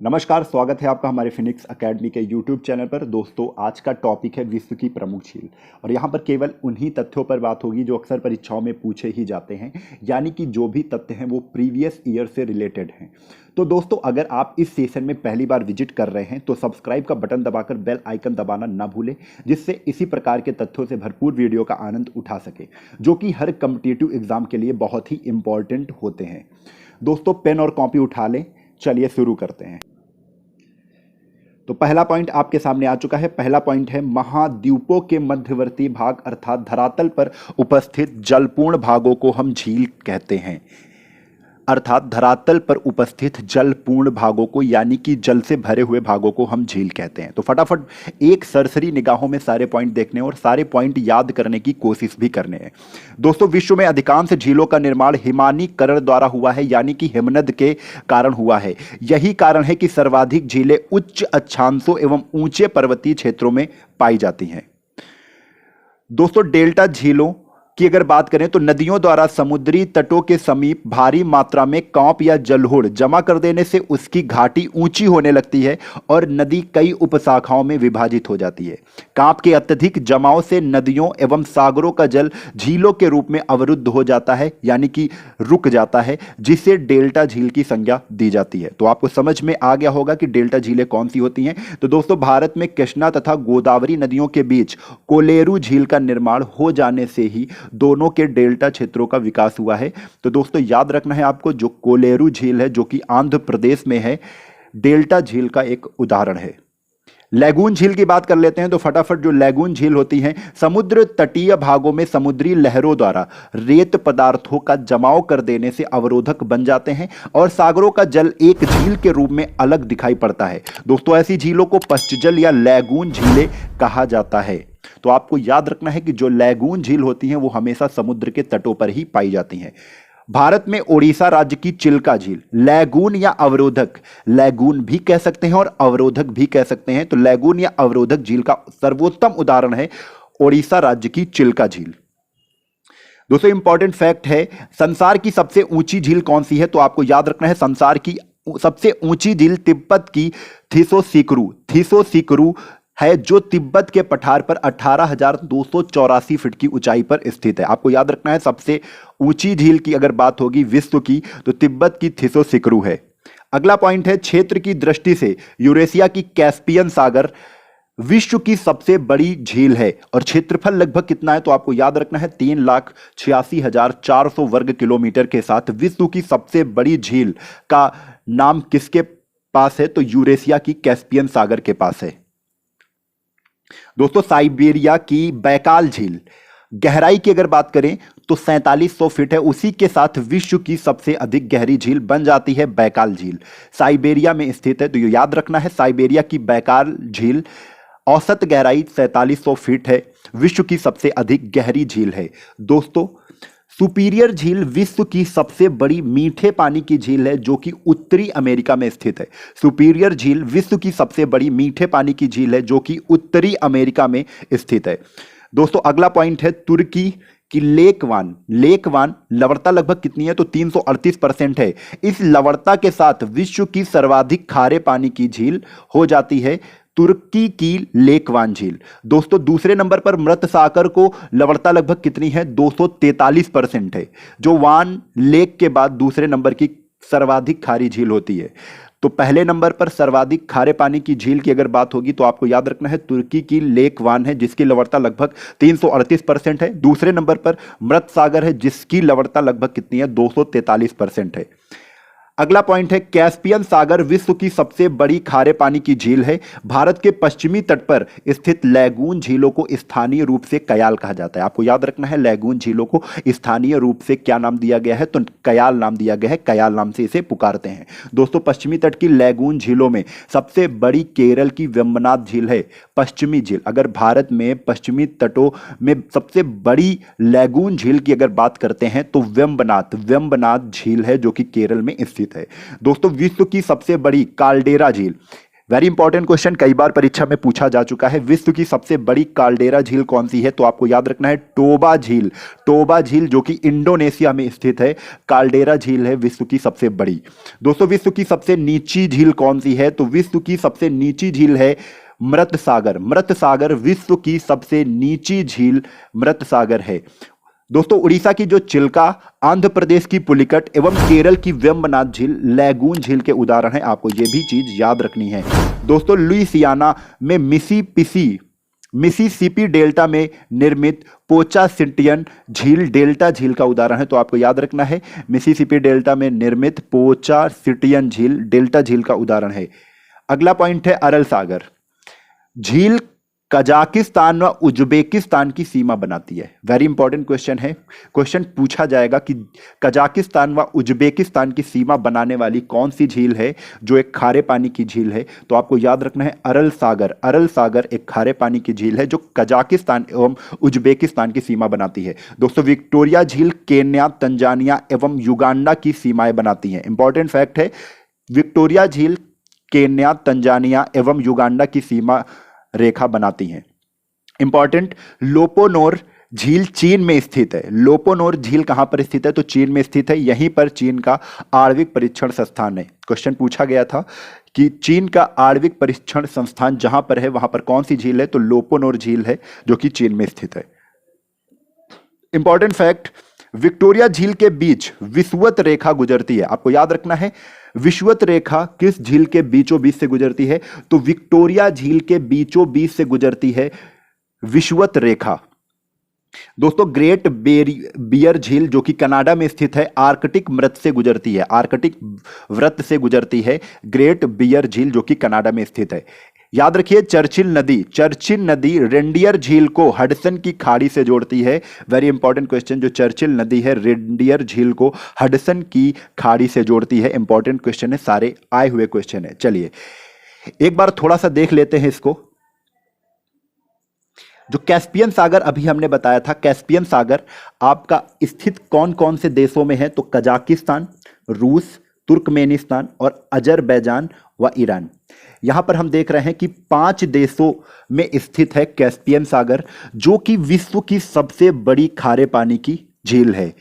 नमस्कार, स्वागत है आपका हमारे फिनिक्स एकेडमी के यूट्यूब चैनल पर। दोस्तों, आज का टॉपिक है विश्व की प्रमुख झील और यहाँ पर केवल उन्हीं तथ्यों पर बात होगी जो अक्सर परीक्षाओं में पूछे ही जाते हैं, यानी कि जो भी तथ्य हैं वो प्रीवियस ईयर से रिलेटेड हैं। तो दोस्तों, अगर आप इस सेशन में पहली बार विजिट कर रहे हैं तो सब्सक्राइब का बटन दबाकर बेल आइकन दबाना ना भूलें, जिससे इसी प्रकार के तथ्यों से भरपूर वीडियो का आनंद उठा सके, जो कि हर कॉम्पिटिटिव एग्जाम के लिए बहुत ही इंपॉर्टेंट होते हैं। दोस्तों, पेन और कॉपी उठा लें, चलिए शुरू करते हैं। तो पहला पॉइंट आपके सामने आ चुका है। पहला पॉइंट है, महाद्वीपों के मध्यवर्ती भाग अर्थात धरातल पर उपस्थित जलपूर्ण भागों को हम झील कहते हैं। अर्थात धरातल पर उपस्थित जलपूर्ण भागों को, यानी कि जल से भरे हुए भागों को हम झील कहते हैं। तो फटाफट एक सरसरी निगाहों में सारे पॉइंट देखने और सारे पॉइंट याद करने की कोशिश भी करने हैं। दोस्तों, विश्व में अधिकांश झीलों का निर्माण हिमानीकरण द्वारा हुआ है, यानी कि हिमनद के कारण हुआ है। यही कारण है कि सर्वाधिक झीलें उच्च अक्षांशों एवं ऊंचे पर्वतीय क्षेत्रों में पाई जाती हैं। दोस्तों, डेल्टा झीलों की अगर बात करें तो नदियों द्वारा समुद्री तटों के समीप भारी मात्रा में कांप या जलोढ़ जमा कर देने से उसकी घाटी ऊंची होने लगती है और नदी कई उपशाखाओं में विभाजित हो जाती है। कांप के अत्यधिक जमाव से नदियों एवं सागरों का जल झीलों के रूप में अवरुद्ध हो जाता है, यानी कि रुक जाता है, जिसे डेल्टा झील की संज्ञा दी जाती है। तो आपको समझ में आ गया होगा कि डेल्टा झीलें कौन सी होती हैं। तो दोस्तों, भारत में कृष्णा तथा गोदावरी नदियों के बीच कोलेरू झील का निर्माण हो जाने से ही दोनों के डेल्टा क्षेत्रों का विकास हुआ है। तो दोस्तों, याद रखना है आपको, जो कोलेरू झील है जो कि आंध्र प्रदेश में है, डेल्टा झील का एक उदाहरण है। लैगून झील की बात कर लेते हैं। तो फटाफट जो लैगून झील होती हैं, समुद्र तटीय भागों में समुद्री लहरों द्वारा रेत पदार्थों का जमाव कर देने से अवरोधक बन जाते हैं और सागरों का जल एक झील के रूप में अलग दिखाई पड़ता है। दोस्तों, ऐसी झीलों को पश्चजल या लैगून झीलें कहा जाता है। तो आपको याद रखना है कि जो लैगून झील होती हैं वो हमेशा समुद्र के तटों पर ही पाई जाती हैं। भारत में ओडिशा राज्य की चिल्का झील लैगून या अवरोधक, लैगून भी कह सकते हैं और अवरोधक भी कह सकते हैं। तो लैगून या अवरोधक झील का सर्वोत्तम उदाहरण है ओडिशा राज्य की चिल्का झील। दोस्तों, इंपॉर्टेंट फैक्ट है, संसार की सबसे ऊंची झील कौन सी है? तो आपको याद रखना है, संसार की सबसे ऊंची झील तिब्बत की थीसोसीकरू है, जो तिब्बत के पठार पर 18,284 फीट की ऊंचाई पर स्थित है। आपको याद रखना है, सबसे ऊंची झील की अगर बात होगी विश्व की तो तिब्बत की थीसोसीकरू है। अगला पॉइंट है, क्षेत्र की दृष्टि से यूरेशिया की कैस्पियन सागर विश्व की सबसे बड़ी झील है और क्षेत्रफल लगभग कितना है? तो आपको याद रखना है, 3,86,400 वर्ग किलोमीटर के साथ विश्व की सबसे बड़ी झील का नाम किसके पास है? तो यूरेशिया की कैस्पियन सागर के पास है। दोस्तों, साइबेरिया की बैकाल झील गहराई की अगर बात करें तो 4700 फीट है, उसी के साथ विश्व की सबसे अधिक गहरी झील बन जाती है बैकाल झील। साइबेरिया में स्थित है, तो ये याद रखना है, साइबेरिया की बैकाल झील औसत गहराई 4700 फीट है, विश्व की सबसे अधिक गहरी झील है। दोस्तों, सुपीरियर झील विश्व की सबसे बड़ी मीठे पानी की झील है, जो कि उत्तरी अमेरिका में स्थित है। सुपीरियर झील विश्व की सबसे बड़ी मीठे पानी की झील है, जो कि उत्तरी अमेरिका में स्थित है। दोस्तों, अगला पॉइंट है, तुर्की की लेकवान लवणता लगभग कितनी है? तो 338% है। इस लवणता के साथ विश्व की सर्वाधिक खारे पानी की झील हो जाती है तुर्की की लेकवान झील। दोस्तों, दूसरे नंबर पर मृत सागर को लवणता लगभग कितनी है? 243% है, जो वान लेक के बाद दूसरे नंबर की सर्वाधिक खारी झील होती है। तो पहले नंबर पर सर्वाधिक खारे पानी की झील की अगर बात होगी तो आपको याद रखना है, तुर्की की लेक वान है, जिसकी लवणता लगभग 338% है। दूसरे नंबर पर मृत सागर है, जिसकी लवणता लगभग कितनी है? 243% है। अगला पॉइंट है, कैस्पियन सागर विश्व की सबसे बड़ी खारे पानी की झील है। भारत के पश्चिमी तट पर स्थित लैगून झीलों को स्थानीय रूप से कयाल कहा जाता है। आपको याद रखना है, लैगून झीलों को स्थानीय रूप से क्या नाम दिया गया है? तो कयाल नाम दिया गया है, कयाल नाम से इसे पुकारते हैं। दोस्तों, पश्चिमी तट की लैगून झीलों में सबसे बड़ी केरल की वेम्बनाथ झील है। पश्चिमी झील, अगर भारत में पश्चिमी तटों में सबसे बड़ी लैगून झील की अगर बात करते हैं तो वेम्बनाथ झील है, जो कि केरल में स्थित है। दोस्तों, विश्व की सबसे बड़ी काल्डेरा झील वेरी इंपॉर्टेंट क्वेश्चन, कई बार परीक्षा में पूछा जा चुका है। विश्व की सबसे बड़ी काल्डेरा झील कौन सी है? तो आपको याद रखना है टोबा झील। टोबा झील जो कि इंडोनेशिया में स्थित है, काल्डेरा झील है विश्व की सबसे बड़ी। दोस्तों विश्व की सबसे नीची झील कौन सी है? तो विश्व की सबसे नीची झील है मृत सागर। मृत सागर विश्व की सबसे नीची झील मृत सागर है। दोस्तों उड़ीसा की जो चिल्का, आंध्र प्रदेश की पुलिकट एवं केरल की वेम्बनाथ झील लैगून झील के उदाहरण है। आपको यह भी चीज याद रखनी है। दोस्तों लुइसियाना में मिसिसिपी डेल्टा में निर्मित पोचासिटियन झील डेल्टा झील का उदाहरण है। तो आपको याद रखना है मिसिसिपी डेल्टा में निर्मित पोचासिटियन झील डेल्टा झील का उदाहरण है। अगला पॉइंट है अरल सागर झील कजाकिस्तान व उज्बेकिस्तान की सीमा बनाती है। वेरी इंपॉर्टेंट क्वेश्चन है। क्वेश्चन पूछा जाएगा कि कजाकिस्तान व उज्बेकिस्तान की सीमा बनाने वाली कौन सी झील है जो एक खारे पानी की झील है? तो आपको याद रखना है अरल सागर। अरल सागर एक खारे पानी की झील है जो कजाकिस्तान एवं उज्बेकिस्तान की सीमा बनाती है। दोस्तों विक्टोरिया झील केन्या, तंजानिया एवं युगांडा की सीमाएं बनाती है। इंपॉर्टेंट फैक्ट है, विक्टोरिया झील केन्या, तंजानिया एवं युगांडा की सीमा रेखा बनाती हैं। इंपॉर्टेंट, लोपोनोर झील चीन में स्थित है। लोपोनोर झील कहां पर स्थित है? तो चीन में स्थित है। यहीं पर चीन का आणविक परीक्षण संस्थान है। क्वेश्चन पूछा गया था कि चीन का आणविक परीक्षण संस्थान जहां पर है वहां पर कौन सी झील है? तो लोपोनोर झील है जो कि चीन में स्थित है। इंपॉर्टेंट फैक्ट, विक्टोरिया झील के बीच विषुवत रेखा गुजरती है। आपको याद रखना है विषुवत रेखा किस झील के बीचों बीच से गुजरती है? तो विक्टोरिया झील के बीचों बीच से गुजरती है विषुवत रेखा। दोस्तों ग्रेट बियर झील जो कि कनाडा में स्थित है, आर्कटिक वृत्त से गुजरती है। आर्कटिक वृत्त से गुजरती है ग्रेट बियर झील जो कि कनाडा में स्थित है। याद रखिए चर्चिल नदी रेंडियर झील को हडसन की खाड़ी से जोड़ती है। वेरी इंपॉर्टेंट क्वेश्चन, जो चर्चिल नदी है रेंडियर झील को हडसन की खाड़ी से जोड़ती है। इंपॉर्टेंट क्वेश्चन है, सारे आए हुए क्वेश्चन है। चलिए एक बार थोड़ा सा देख लेते हैं इसको। जो कैस्पियन सागर अभी हमने बताया था, कैस्पियन सागर आपका स्थित कौन कौन से देशों में है? तो कजाकिस्तान, रूस, तुर्कमेनिस्तान और अजरबैजान व ईरान। यहां पर हम देख रहे हैं कि 5 देशों में स्थित है कैस्पियन सागर जो कि विश्व की सबसे बड़ी खारे पानी की झील है।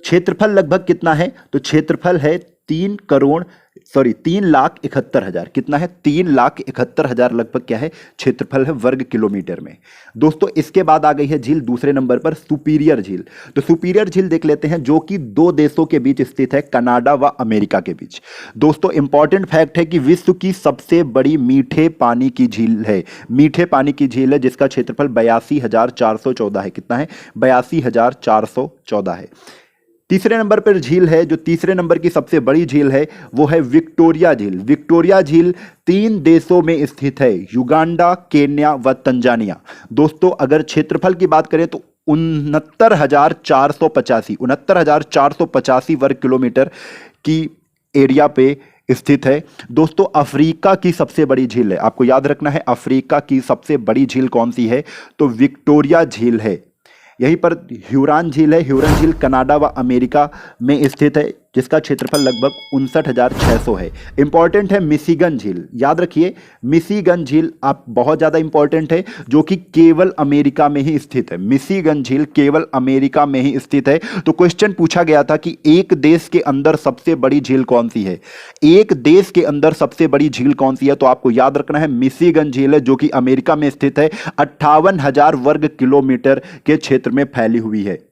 क्षेत्रफल लगभग कितना है? तो क्षेत्रफल है 3,71,000। कितना है? 3,71,000 लगभग क्या है क्षेत्रफल है वर्ग किलोमीटर में। दोस्तों इसके बाद आ गई है झील दूसरे नंबर पर सुपीरियर झील। तो सुपीरियर झील देख लेते हैं जो कि 2 देशों के बीच स्थित है, कनाडा व अमेरिका के बीच। दोस्तों इंपॉर्टेंट फैक्ट है कि विश्व की सबसे बड़ी मीठे पानी की झील है। मीठे पानी की झील है जिसका क्षेत्रफल 82,414 है। कितना है? 82,414 है। तीसरे नंबर पर झील है, जो तीसरे नंबर की सबसे बड़ी झील है वो है विक्टोरिया झील। विक्टोरिया झील 3 देशों में स्थित है, युगांडा, केन्या व तंजानिया। दोस्तों अगर क्षेत्रफल की बात करें तो 69,485 वर्ग किलोमीटर की एरिया पे स्थित है। दोस्तों अफ्रीका की सबसे बड़ी झील है। आपको याद रखना है अफ्रीका की सबसे बड़ी झील कौन सी है? तो विक्टोरिया झील है। यहीं पर ह्यूरॉन झील है। ह्यूरॉन झील कनाडा व अमेरिका में स्थित है जिसका क्षेत्रफल लगभग 59,600 है। इंपॉर्टेंट है मिशिगन झील। याद रखिए मिशिगन झील आप बहुत ज़्यादा इंपॉर्टेंट है जो कि केवल अमेरिका में ही स्थित है। मिशिगन झील केवल अमेरिका में ही स्थित है। तो क्वेश्चन पूछा गया था कि एक देश के अंदर सबसे बड़ी झील कौन सी है? एक देश के अंदर सबसे बड़ी झील कौन सी है? तो आपको याद रखना है मिशिगन झील है जो कि अमेरिका में स्थित है। 58,000 वर्ग किलोमीटर के क्षेत्र में फैली हुई है।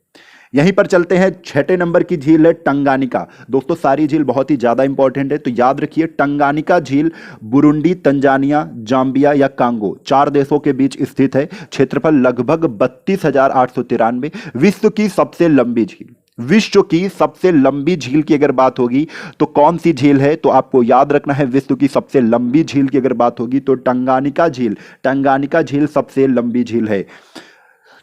यहीं पर चलते हैं, 6ठे नंबर की झील है टंगानिका। दोस्तों सारी झील बहुत ही ज्यादा इंपॉर्टेंट है तो याद रखिए टंगानिका झील बुरुंडी, तंजानिया, जाम्बिया या कांगो 4 देशों के बीच स्थित है। क्षेत्रफल लगभग 32,893। विश्व की सबसे लंबी झील, विश्व की सबसे लंबी झील की अगर बात होगी तो कौन सी झील है? तो आपको याद रखना है विश्व की सबसे लंबी झील की अगर बात होगी तो टंगानिका झील। टंगानिका झील सबसे लंबी झील है।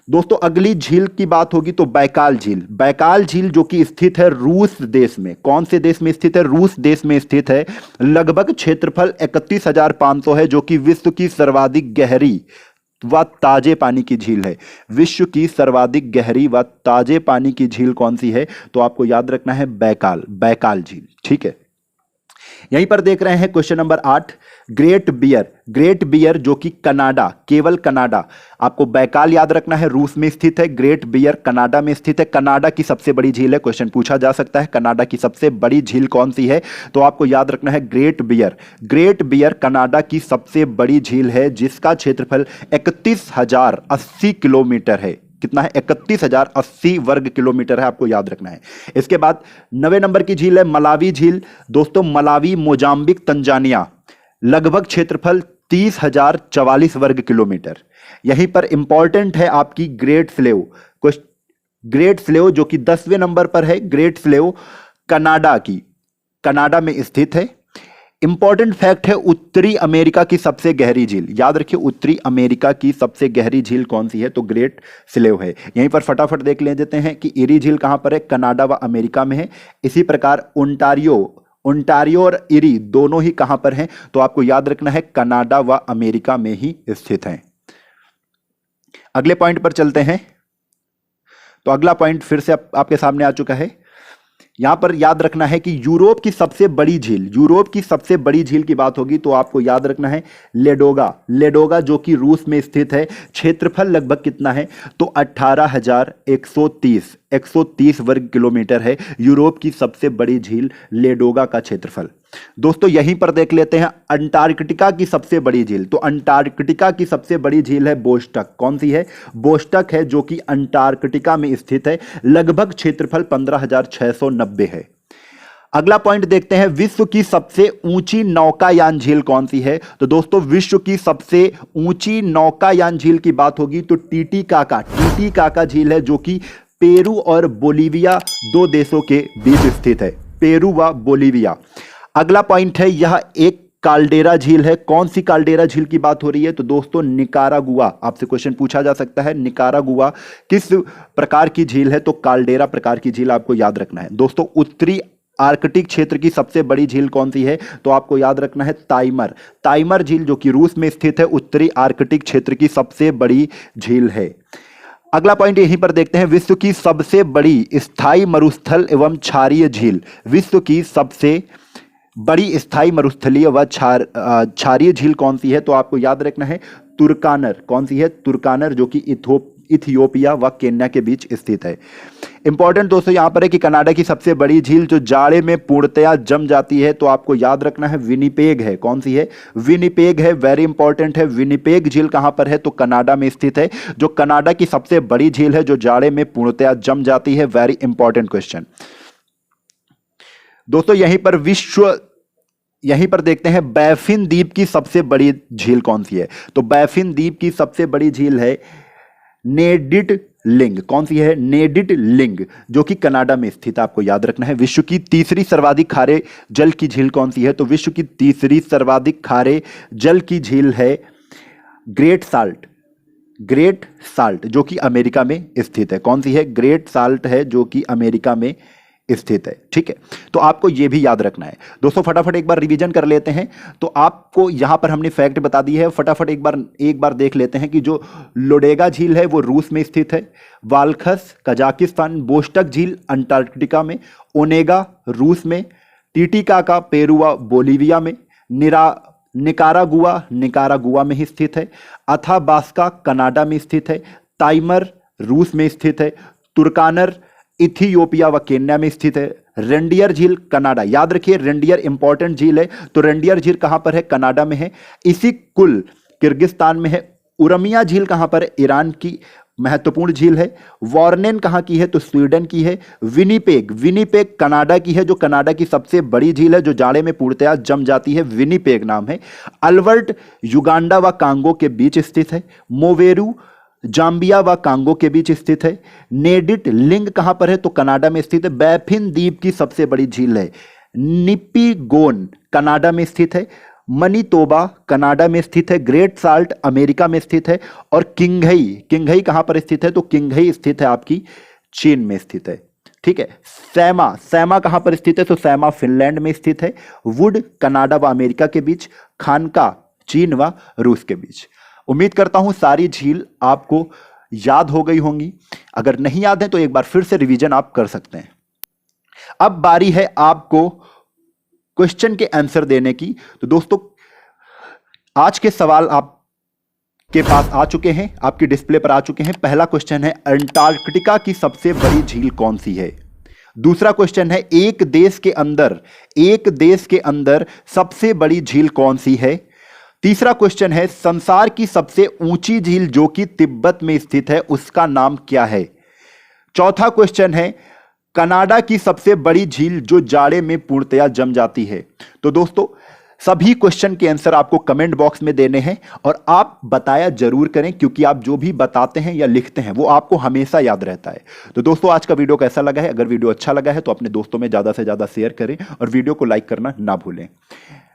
दोस्तों अगली झील की बात होगी तो बैकाल झील। बैकाल झील जो कि स्थित है रूस देश में। कौन से देश में स्थित है? रूस देश में स्थित है। लगभग क्षेत्रफल 31,500 है जो कि विश्व की सर्वाधिक गहरी व ताजे पानी की झील है। विश्व की सर्वाधिक गहरी व ताजे पानी की झील कौन सी है? तो आपको याद रखना है बैकाल झील। ठीक है। यहीं पर देख रहे हैं question number 8, Great Bear. Great Bear जो कि कनाडा, केवल कनाडा, आपको बैकाल याद रखना है, रूस में स्थित है। ग्रेट बियर कनाडा में स्थित है। कनाडा की सबसे बड़ी झील है, क्वेश्चन पूछा जा सकता है कनाडा की सबसे बड़ी झील कौन सी है, तो आपको याद रखना है Great Bear. Great Bear Canada की सबसे बड़ी झील है जिसका क्षेत्रफल 31,080 किलोमीटर है। कितना है? 31,080 वर्ग किलोमीटर है, आपको याद रखना है। इसके बाद 9वें नंबर की झील है मलावी झील। दोस्तों मलावी, मोजाम्बिक, तंजानिया, लगभग क्षेत्रफल 30,044 वर्ग किलोमीटर। यहीं पर इंपॉर्टेंट है आपकी ग्रेट स्लेव। ग्रेट स्लेव जो कि 10वें नंबर पर है, ग्रेट स्लेव कनाडा की, कनाडा में स्थित है। इंपॉर्टेंट फैक्ट है उत्तरी अमेरिका की सबसे गहरी झील, याद रखिए उत्तरी अमेरिका की सबसे गहरी झील कौन सी है, तो ग्रेट स्लेव है। यहीं पर फटाफट देख लेते हैं कि इरी झील कहां पर है, कनाडा व अमेरिका में है। इसी प्रकार ओंटारियो और इरी दोनों ही कहां पर हैं, तो आपको याद रखना है कनाडा व अमेरिका में ही स्थित हैं। अगले पॉइंट पर चलते हैं। तो अगला पॉइंट फिर से आपके सामने आ चुका है। यहां पर याद रखना है कि यूरोप की सबसे बड़ी झील, यूरोप की सबसे बड़ी झील की बात होगी तो आपको याद रखना है लेडोगा। लेडोगा जो कि रूस में स्थित है। क्षेत्रफल लगभग कितना है, तो 18,130 वर्ग किलोमीटर है यूरोप की सबसे बड़ी झील लेडोगा का क्षेत्रफल। दोस्तों यहीं पर देख लेते हैं अंटार्कटिका की सबसे बड़ी झील। तो अंटार्कटिका की सबसे बड़ी झील है बोस्टक। कौन सी है? बोस्टक है जो कि अंटार्कटिका में स्थित है। लगभग क्षेत्रफल 15,690 है। अगला पॉइंट देखते हैं, विश्व की सबसे ऊंची नौकायान झील कौन सी है? तो दोस्तों विश्व की सबसे ऊंची नौकायान झील की बात होगी तो टीटीकाका झील है जो कि पेरू और बोलीविया दो देशों के बीच स्थित है, पेरू व बोलीविया। अगला पॉइंट है, यह एक काल्डेरा झील है। कौन सी काल्डेरा झील की बात हो रही है? तो दोस्तों निकारागुआ। आपसे क्वेश्चन पूछा जा सकता है निकारागुआ किस प्रकार की झील है, तो काल्डेरा प्रकार की झील आपको याद रखना है। दोस्तों उत्तरी आर्कटिक क्षेत्र की सबसे बड़ी झील कौन सी है, तो आपको याद रखना है ताइमर झील जो कि रूस में स्थित है, उत्तरी आर्कटिक क्षेत्र की सबसे बड़ी झील है। अगला पॉइंट यहीं पर देखते हैं, विश्व की सबसे बड़ी स्थायी मरुस्थल एवं क्षारीय झील। विश्व की सबसे बड़ी स्थायी मरुस्थलीय व क्षारीय झील कौन सी है, तो आपको याद रखना है तुर्कानर। कौन सी है? तुर्कानर जो कि इथियोपिया व केन्या के बीच स्थित है। इंपॉर्टेंट दोस्तों यहां पर है कि कनाडा की सबसे बड़ी झील जो जाड़े में पूर्णतया जम जाती है, तो आपको याद रखना है विनिपेग है। कौन सी है? विनिपेग है। वेरी इंपॉर्टेंट है। विनिपेग झील कहां पर है, तो कनाडा में स्थित है, जो कनाडा की सबसे बड़ी झील है जो जाड़े में पूर्णतया जम जाती है। Very important question. दोस्तों यहीं पर देखते हैं बैफिन द्वीप की सबसे बड़ी झील कौन सी है, तो बैफिन द्वीप की सबसे बड़ी झील है नेडिट लिंग। कौन सी है? नेडिट लिंग जो कि कनाडा में स्थित, आपको याद रखना है। विश्व की तीसरी सर्वाधिक खारे जल की झील कौन सी है, तो विश्व की तीसरी सर्वाधिक खारे जल की झील है ग्रेट साल्ट जो कि अमेरिका में स्थित है। कौन सी है? ग्रेट साल्ट है जो कि अमेरिका में स्थित है। ठीक है, तो आपको यह भी याद रखना है। दोस्तों फटाफट एक बार रिवीजन कर लेते हैं। तो आपको यहां पर हमने फैक्ट बता दी है, फटाफट एक बार देख लेते हैं कि जो लोडेगा झील है वो रूस में स्थित है, वाल्खस कजाकिस्तान, बोस्टक झील अंटार्कटिका में, ओनेगा रूस में, टीटीकाका पेरू व बोलीविया में, निकारागुआ में ही स्थित है, अथाबास्का कनाडा में स्थित है, ताइमर रूस में स्थित है, तुर्कानर इथियोपिया व केन्या में स्थित है, रेंडियर झील कनाडा। याद रखिए रेंडियर इंपॉर्टेंट झील है, तो रेंडियर झील कहां पर है? कनाडा में है। इसी कुल किर्गिस्तान में है। उरमिया झील कहां पर है? ईरान की महत्वपूर्ण झील है। वॉर्नेन कहां की है? तो स्वीडन की है। विनिपेग कनाडा की है, जो कनाडा की सबसे बड़ी झील है जो जाड़े में पूर्णतया जम जाती है, विनिपेग नाम है। अल्बर्ट युगांडा व कांगो के बीच स्थित है। मोवेरू जाम्बिया व कांगो के बीच स्थित है। नेडिट लिंग कहां पर है? तो कनाडा में स्थित है। बैफिन द्वीप की सबसे बड़ी झील है निप्पीगोन कनाडा में स्थित है। मनीतोबा कनाडा में स्थित है। ग्रेट साल्ट अमेरिका में स्थित है। और किंघई कहां पर स्थित है? तो किंघई स्थित है आपकी चीन में स्थित है। ठीक है, सैमा कहां पर स्थित है? तो सैमा फिनलैंड में स्थित है। वुड कनाडा व अमेरिका के बीच, खानका चीन व रूस के बीच। उम्मीद करता हूं सारी झील आपको याद हो गई होंगी। अगर नहीं याद है तो एक बार फिर से रिवीजन आप कर सकते हैं। अब बारी है आपको क्वेश्चन के आंसर देने की। तो दोस्तों आज के सवाल आपके पास आ चुके हैं, आपकी डिस्प्ले पर आ चुके हैं। पहला क्वेश्चन है अंटार्कटिका की सबसे बड़ी झील कौन सी है। दूसरा क्वेश्चन है एक देश के अंदर सबसे बड़ी झील कौन सी है। तीसरा क्वेश्चन है संसार की सबसे ऊंची झील जो कि तिब्बत में स्थित है उसका नाम क्या है। चौथा क्वेश्चन है कनाडा की सबसे बड़ी झील जो जाड़े में पूर्णतया जम जाती है। तो दोस्तों सभी क्वेश्चन के आंसर आपको कमेंट बॉक्स में देने हैं और आप बताया जरूर करें, क्योंकि आप जो भी बताते हैं या लिखते हैं वो आपको हमेशा याद रहता है। तो दोस्तों आज का वीडियो कैसा लगा है, अगर वीडियो अच्छा लगा है तो अपने दोस्तों में ज्यादा से ज्यादा शेयर करें और वीडियो को लाइक करना ना भूलें।